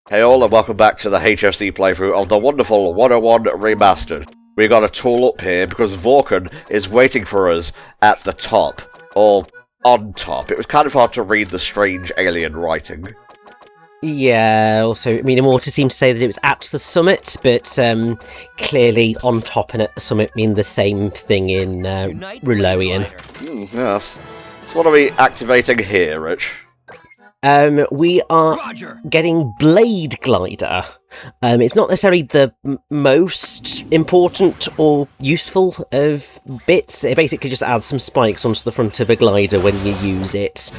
Hey all, and welcome back to the HFC playthrough of the wonderful 101 Remastered. We got a tool up here because Vulcan is waiting for us at the top, or on top. It was kind of hard to read the strange alien writing. Yeah, also, I mean, Immorta seemed to say that it was at the summit, but clearly on top and at the summit mean the same thing in Ruloian. Yes. So what are we activating here, Rich? We are getting Blade Glider. It's not necessarily the most important or useful of bits. It basically just adds some spikes onto the front of a glider when you use it.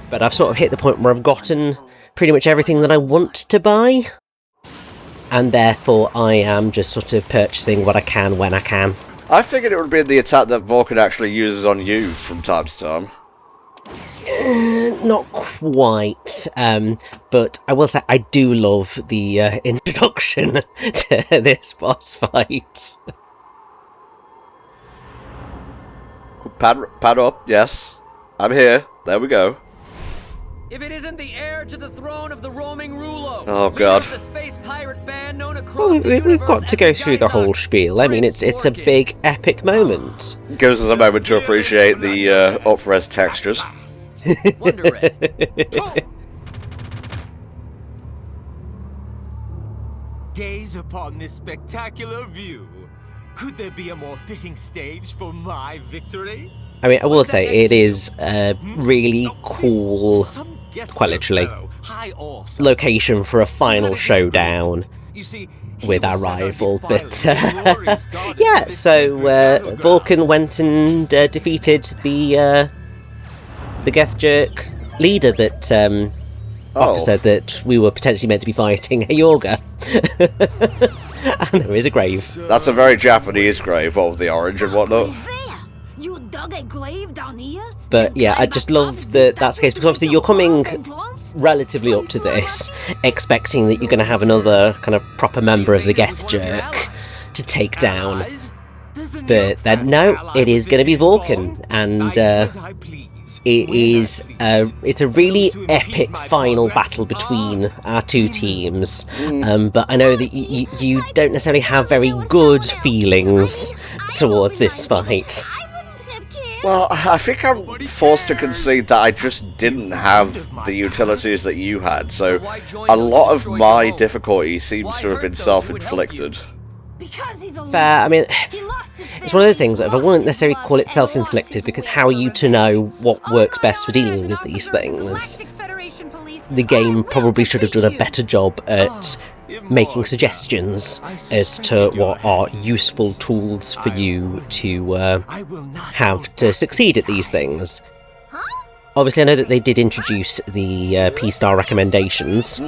But I've sort of hit the point where I've gotten pretty much everything that I want to buy. And therefore I am just sort of purchasing what I can when I can. I figured it would be the attack that Vulcan actually uses on you from time to time. Not quite, but I will say I do love the introduction to this boss fight. Pad up, yes. I'm here. There we go. If it isn't the heir to the throne of the roaming Rulo, oh god, the space pirate band known across we've got to go through the whole spiel. I mean, it's a big epic moment. Gives us a moment to appreciate the up-res textures. Gaze upon this spectacular view. Could there be a more fitting stage for my victory? I mean, I will say it is a really cool, quite literally, location for a final showdown with our rival. But yeah, so Vulcan went and defeated the Geth Jerk leader that Ocker said that we were potentially meant to be fighting a Yorga. And there is a grave. That's a very Japanese grave, all of the orange and whatnot. You dug a grave down here? But yeah, I just love that that's the case, because obviously you're coming relatively up to this, expecting that you're going to have another kind of proper member of the Geth Jerk to take down. But then, no, it is going to be Vulcan, and it's a really epic final battle between our two teams, but I know that you don't necessarily have very good feelings towards this fight. Well, I think I'm forced to concede that I just didn't have the utilities that you had, so a lot of my difficulty seems to have been self-inflicted. Fair, I mean, it's one of those things that I wouldn't necessarily call it self-inflicted, because how are you to know what works best for dealing with these things? The game probably should have done a better job at making suggestions as to what are useful tools for you to have to succeed at these things. Obviously, I know that they did introduce the P-Star recommendations.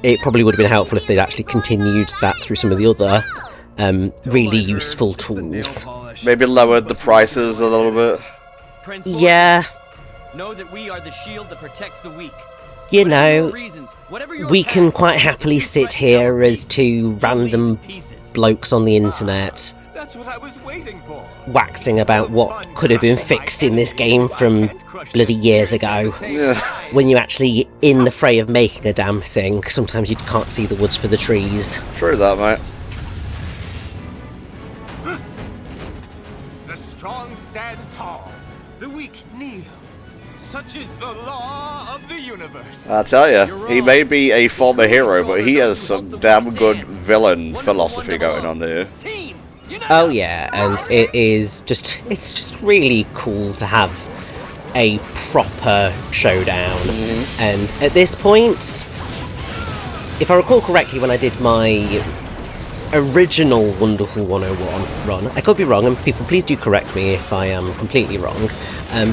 It probably would have been helpful if they'd actually continued that through some of the other really useful tools. Maybe lowered the prices a little bit. Yeah. Know that we are the shield that protects the weak. You know, we can quite happily sit here as two random blokes on the internet waxing about what could have been fixed in this game from bloody years ago. Yeah. When you're actually in the fray of making a damn thing, sometimes you can't see the woods for the trees. True that, mate. The strong stand tall, the weak kneel. Such is the law of the universe. I tell you, he may be a former hero, but he has some damn good villain philosophy going on here. Oh yeah, and it's just really cool to have a proper showdown. And at this point, if I recall correctly, when I did my original Wonderful 101 run, I could be wrong, and people please do correct me if I am completely wrong,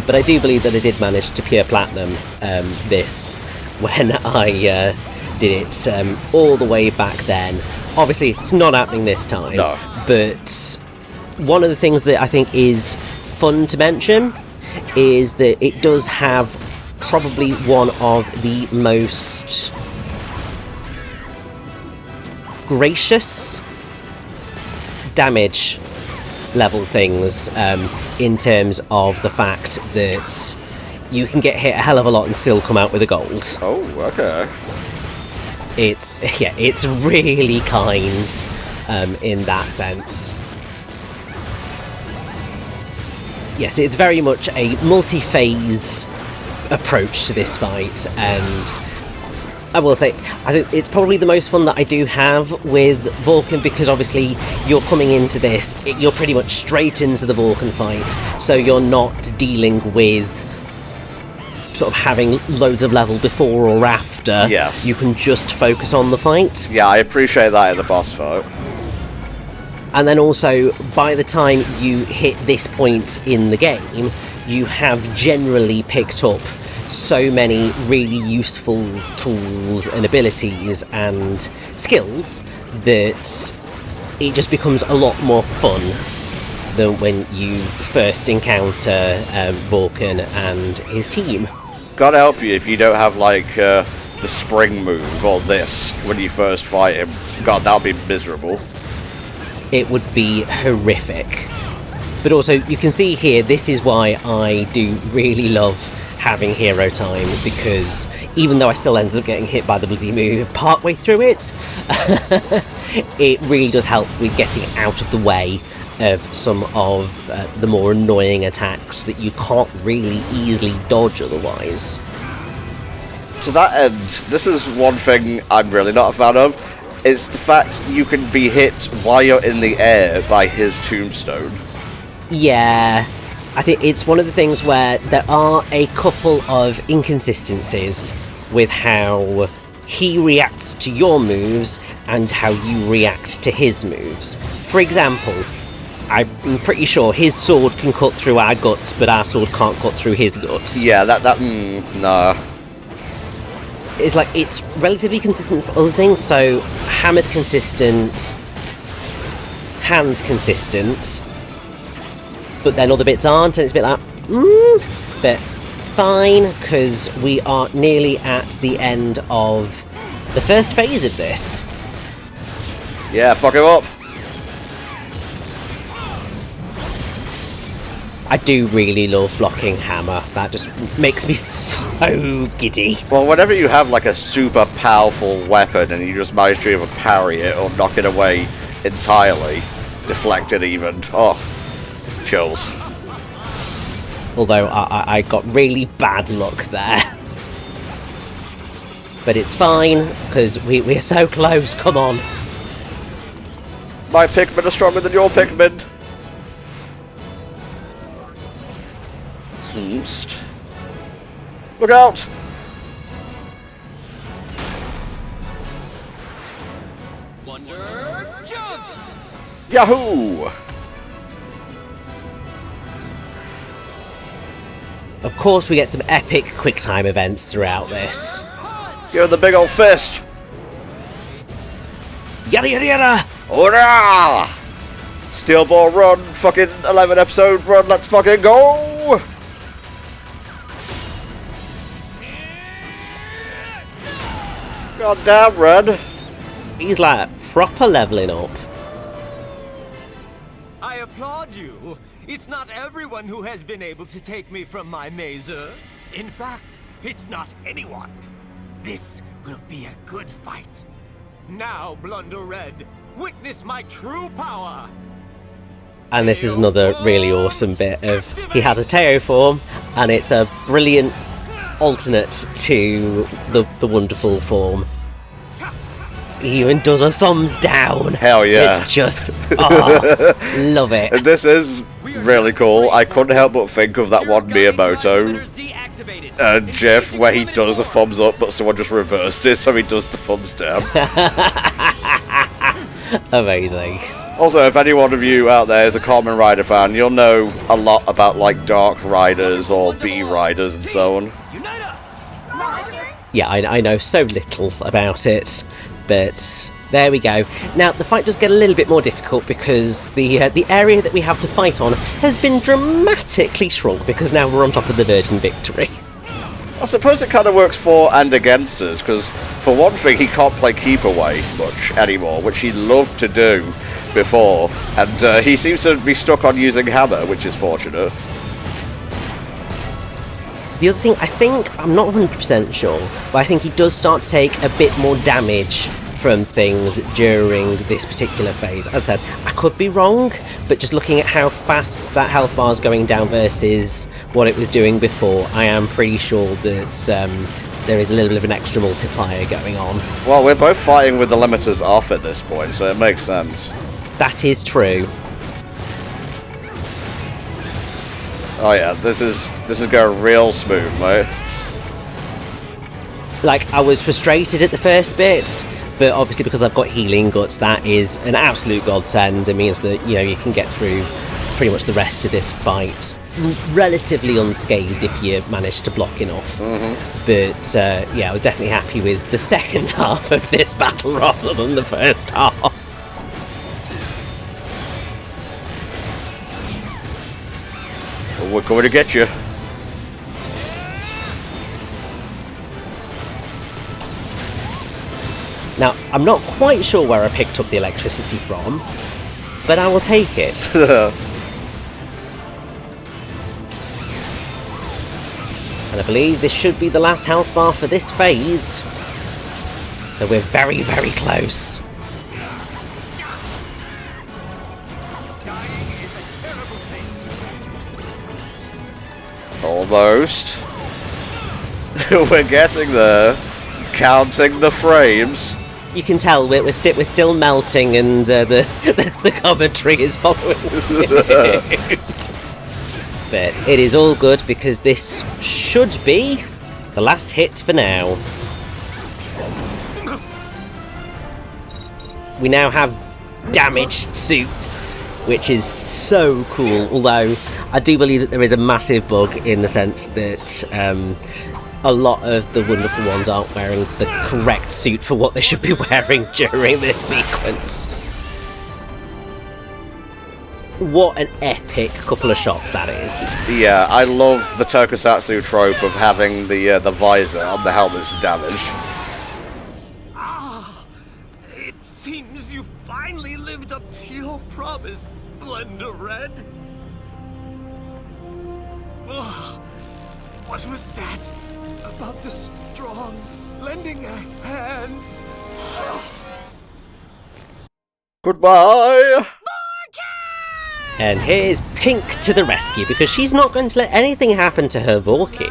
but I do believe that I did manage to pure platinum this when I did it all the way back then. Obviously, it's not happening this time, no. But one of the things that I think is fun to mention is that it does have probably one of the most gracious damage level things in terms of the fact that you can get hit a hell of a lot and still come out with a gold. Oh, okay. It's really kind in that sense. Yes, it's very much a multi-phase approach to this fight, and I will say, I think it's probably the most fun that I do have with Vulcan, because obviously you're coming into this, you're pretty much straight into the Vulcan fight, so you're not dealing with sort of having loads of level before or after. Yes. You can just focus on the fight. Yeah, I appreciate that in the boss fight. And then also, by the time you hit this point in the game, you have generally picked up so many really useful tools and abilities and skills that it just becomes a lot more fun than when you first encounter Vulcan and his team. God help you if you don't have, like, the spring move or this when you first fight him. God, that would be miserable. It would be horrific. But also, you can see here, this is why I do really love having hero time, because even though I still ended up getting hit by the bloody move partway through it, it really does help with getting out of the way of some of the more annoying attacks that you can't really easily dodge otherwise. To that end, this is one thing I'm really not a fan of. It's the fact you can be hit while you're in the air by his tombstone. Yeah, I think it's one of the things where there are a couple of inconsistencies with how he reacts to your moves and how you react to his moves. For example, I'm pretty sure his sword can cut through our guts, but our sword can't cut through his guts. Yeah, nah. It's like, it's relatively consistent for other things, so hammer's consistent, hand's consistent, but then other bits aren't, and it's a bit like, but it's fine, because we are nearly at the end of the first phase of this. Yeah, fuck him up. I do really love blocking hammer. That just makes me so giddy. Well, whenever you have like a super powerful weapon and you just manage to either parry it or knock it away entirely, deflect it even, oh, chills. Although I got really bad luck there. But it's fine, because we're so close, come on. My Pikmin are stronger than your Pikmin. Look out! Wonder Jump! Yahoo! Of course we get some epic QuickTime events throughout this. Give it the big old fist! Yada yada yada! Hurrah! Steel Ball run, fucking 11 episode run, let's fucking go! God damn, Red. He's like proper leveling up. I applaud you. It's not everyone who has been able to take me from my mazer. In fact, it's not anyone. This will be a good fight. Now, Blunder Red, witness my true power. And this is another really awesome bit of, he has a Teo form, and it's a brilliant alternate to the wonderful form. He even does a thumbs down. Hell yeah. It just, love it. And this is really cool. I couldn't help but think of that one Miyamoto GIF where he does a thumbs up, but someone just reversed it, so he does the thumbs down. Amazing. Also, if any one of you out there is a Kamen Rider fan, you'll know a lot about, like, Dark Riders or B Riders and so on. Yeah, I know so little about it, but there we go. Now, the fight does get a little bit more difficult because the area that we have to fight on has been dramatically shrunk because now we're on top of the Virgin Victory. I suppose it kind of works for and against us, because for one thing, he can't play keep away much anymore, which he loved to do before, and he seems to be stuck on using hammer, which is fortunate. The other thing, I think, I'm not 100% sure, but I think he does start to take a bit more damage from things during this particular phase. As I said, I could be wrong, but just looking at how fast that health bar is going down versus what it was doing before, I am pretty sure that there is a little bit of an extra multiplier going on. Well, we're both fighting with the limiters off at this point, so it makes sense. That is true. Oh yeah, this is going real smooth, mate. Like, I was frustrated at the first bit, but obviously because I've got healing guts, that is an absolute godsend. It means that, you know, you can get through pretty much the rest of this fight relatively unscathed if you manage to block enough. But yeah, I was definitely happy with the second half of this battle rather than the first half. We're going to get you. Now, I'm not quite sure where I picked up the electricity from, but I will take it. And I believe this should be the last health bar for this phase. So we're very, very close. Almost. We're getting there. Counting the frames. You can tell we're still melting, and the commentary is following suit. But it is all good because this should be the last hit for now. We now have damaged suits, which is so cool. Although I do believe that there is a massive bug in the sense that a lot of the wonderful ones aren't wearing the correct suit for what they should be wearing during this sequence. What an epic couple of shots that is. Yeah, I love the tokusatsu trope of having the visor on the helmet's damaged. Ah, it seems you finally lived up to your promise, Blender Red. Oh, what was that about the strong lending a hand? Goodbye! And here's Pink to the rescue, because she's not going to let anything happen to her Vorky.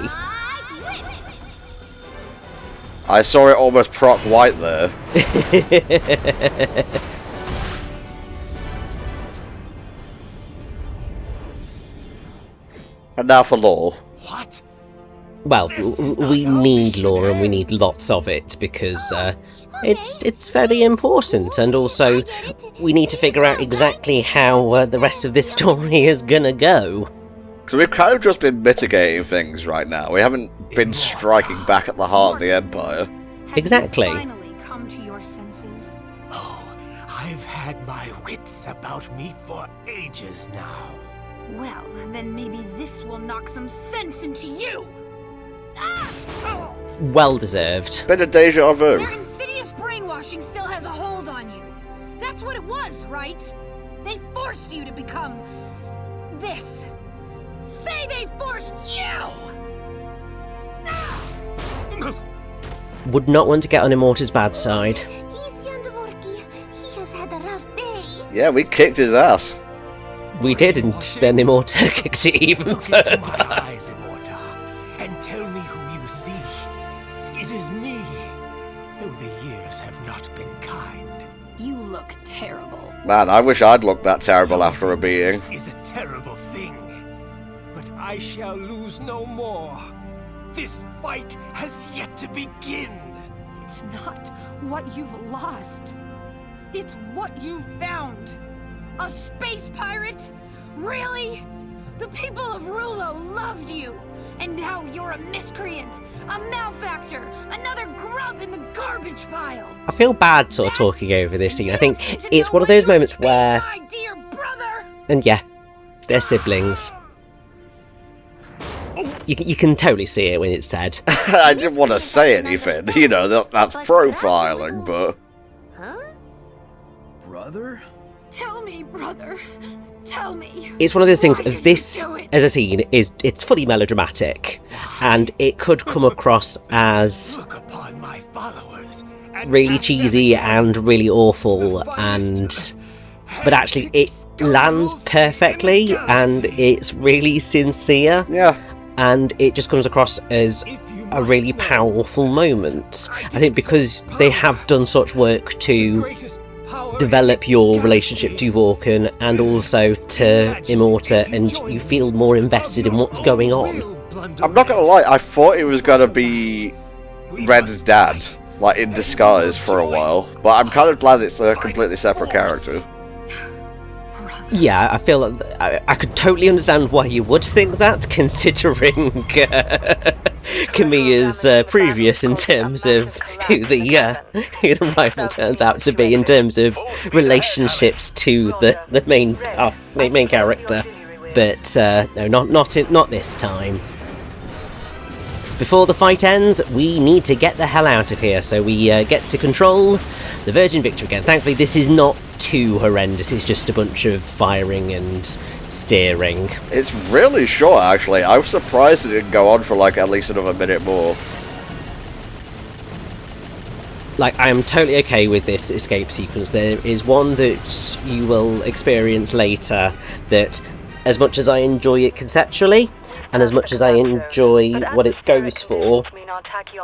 I saw it almost proc white there. And now for lore. What? Well, we need lore, and we need lots of it, because it's very important, and also we need to figure out exactly how the rest of this story is gonna go. So we've kind of just been mitigating things right now. We haven't been striking back at the heart of the Empire. Exactly. Have you finally come to your senses? Oh, I've had my wits about me for ages now. Well, then maybe this will knock some sense into you! Ah! Oh! Well deserved. Bit of deja vu. Their insidious brainwashing still has a hold on you. That's what it was, right? They forced you to become this. Say they forced you! Ah! Would not want to get on Immorta's bad side. He's young Vorky. He has had a rough day. Yeah, we kicked his ass. We did, and then Immorta kicked it even Look into further. my eyes, Immorta, and tell me who you see. It is me, though the years have not been kind. You look terrible. Man, I wish I'd looked that terrible after a beating. Is a terrible thing, but I shall lose no more. This fight has yet to begin. It's not what you've lost. It's what you've found. A space pirate? Really? The people of Rulo loved you, and now you're a miscreant, a malefactor, another grub in the garbage pile. I feel bad sort of talking over this scene. I think it's one of those moments where, My dear brother. and yeah, they're siblings. You can totally see it when it's said. I didn't want to say anything, you know, that's profiling, but... Brother? Tell me, brother. Tell me. It's one of those things. Why did This, you do it? as a scene, it's fully melodramatic, and it could come across as Look upon my followers and really ask cheesy them and really awful, but actually it lands perfectly, and it's really sincere, Yeah. and it just comes across as a really powerful moment. I think because they have done such work to develop your relationship to Vorkon and also to Immorta, and you feel more invested in what's going on. I'm not gonna lie, I thought it was gonna be Red's dad, like in disguise for a while, but I'm kind of glad it's a completely separate character. Yeah, I feel like I could totally understand why you would think that, considering Kamiya's previous in terms of who the rival turns out to be in terms of relationships to the main character. But no, not this time. Before the fight ends, we need to get the hell out of here, so we get to control the Virgin Victor again. Thankfully, this is not too horrendous, it's just a bunch of firing and steering. It's really short, actually. I was surprised it didn't go on for like at least another minute more. Like, I am totally okay with this escape sequence. There is one that you will experience later that, as much as I enjoy it conceptually, and as much as I enjoy what it goes for,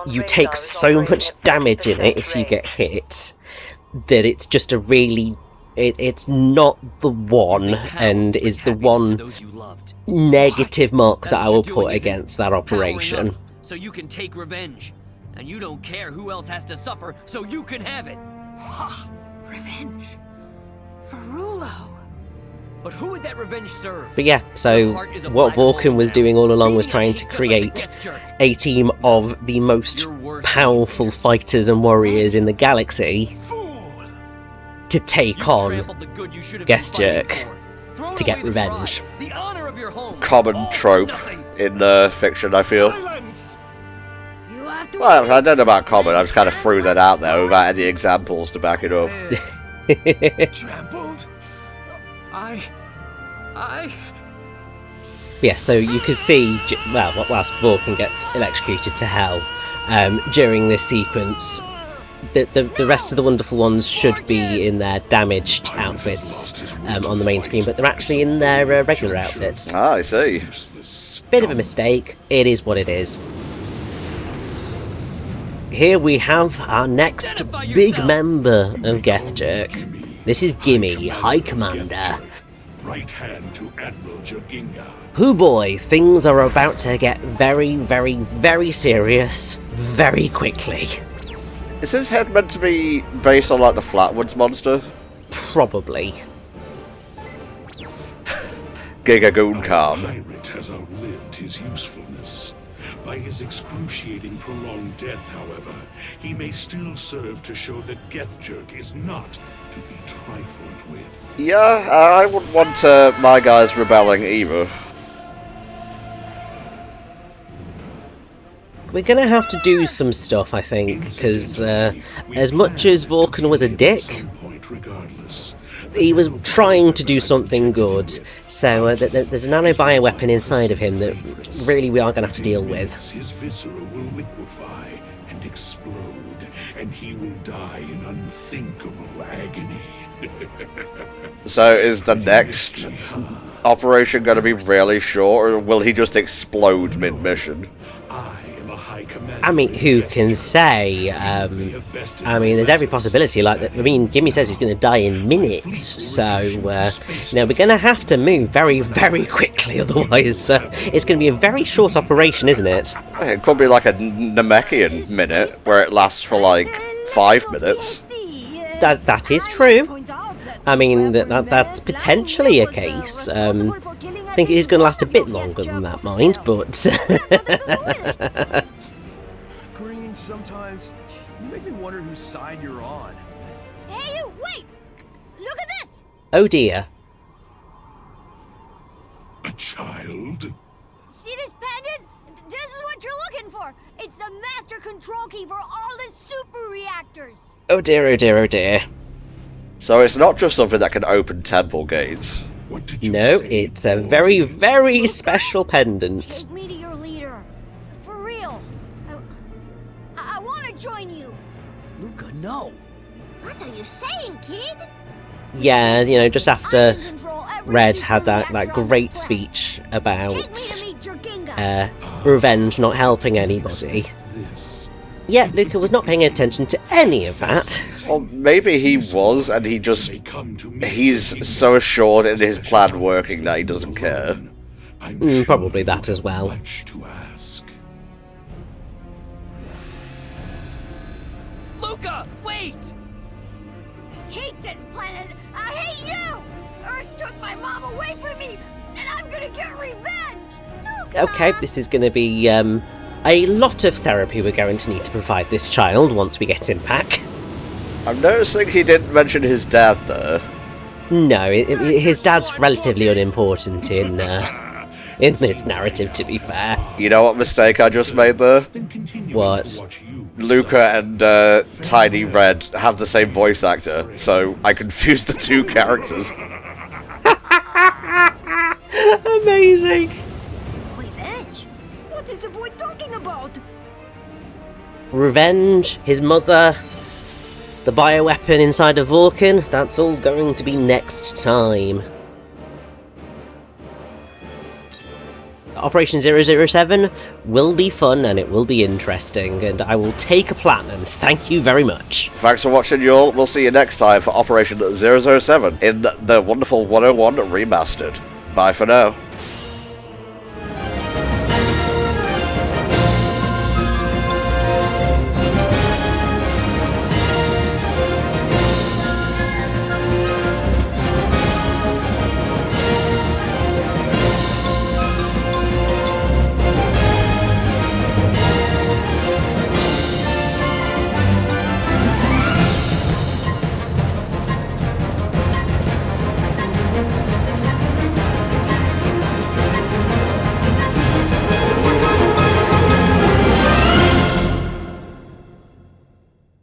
you take so much damage in it if you get hit, that it's just a really... It's not the one, and is the one negative mark that I will put against that operation. So you can take revenge. And you don't care who else has to suffer, so you can have it. Revenge. For Rulo. But who would that revenge serve? But yeah, so what Vorkon was doing all along was trying to create a team of the most powerful fighters and warriors in the galaxy to take on Gethjerk to get revenge. Common trope in fiction, I feel. Well, I don't know about common, I just kind of threw that out there without any examples to back it up. Trampled? Yeah, so you can see, well, whilst Vorkon gets electrocuted to hell, during this sequence, the rest of the wonderful ones should be in their damaged outfits on the main screen, but they're actually in their regular outfits. Ah, I see. Bit of a mistake, it is what it is. Here we have our next big member of Gethjerk. This is Gimme, High Commander. Right hand to Admiral Jerginga. Hoo boy, things are about to get very, very, very serious very quickly. Is his head meant to be based on like the Flatwoods monster? Probably. Gigagoon Khan. Pirate has outlived his usefulness. By his excruciating prolonged death, however, he may still serve to show that Gethjerk is not to be trifled with. Yeah, I wouldn't want my guys rebelling either. We're gonna have to do some stuff, I think, because as much as Vorkon was a dick, he was trying to do something good, so there's a nanobioweapon inside of him that really we are going to have to deal with. His viscera will liquefy and explode, and he will die in unthinkable agony. So is the next operation going to be really short, or will he just explode mid-mission? I mean, who can say? I mean, there's every possibility. Like, I mean, Gimme says he's going to die in minutes, so we're going to have to move very, very quickly. Otherwise, it's going to be a very short operation, isn't it? It could be like a Namekian minute, where it lasts for like 5 minutes. That is true. I mean, that's potentially a case. I think it is going to last a bit longer than that, mind, but... Green, sometimes you make me wonder whose side you're on. Hey, you! Wait! Look at this! Oh dear. A child? See this pendant? This is what you're looking for! It's the master control key for all the super reactors! Oh dear, oh dear, oh dear. So it's not just something that can open temple gates. What did you No, say, it's a boy? very, very special pendant. Take me to your leader. For real. I want to join you. Luca, no. What are you saying, kid? Yeah, you know, just after I can control every Red super had that reactor on great the planet. speech Take me about to meet Jerkinga. revenge not helping anybody. This. Yeah, Luca was not paying attention to any of that. Well, maybe he was, and he just... May come to me He's so assured in his plan working that he doesn't care. I'm Probably sure that you as have well. Much to ask. Luca, wait! Hate this planet. I hate you. Earth took my mom away from me, and I'm gonna get revenge. Luca. Okay, this is going to be a lot of therapy we're going to need to provide this child once we get him back. I'm noticing he didn't mention his dad there. No, his dad's relatively unimportant in this narrative, to be fair. You know what mistake I just made there? Then continuing What? to watch you Luca and Tiny Red have the same voice actor, so I confused the two characters. Amazing! Revenge? What is the boy talking about? Revenge, his mother, the bioweapon inside of Vulcan, that's all going to be next time. Operation 007 will be fun and it will be interesting, and I will take a platinum. Thank you very much. Thanks for watching, y'all. We'll see you next time for Operation 007 in the wonderful 101 Remastered. Bye for now.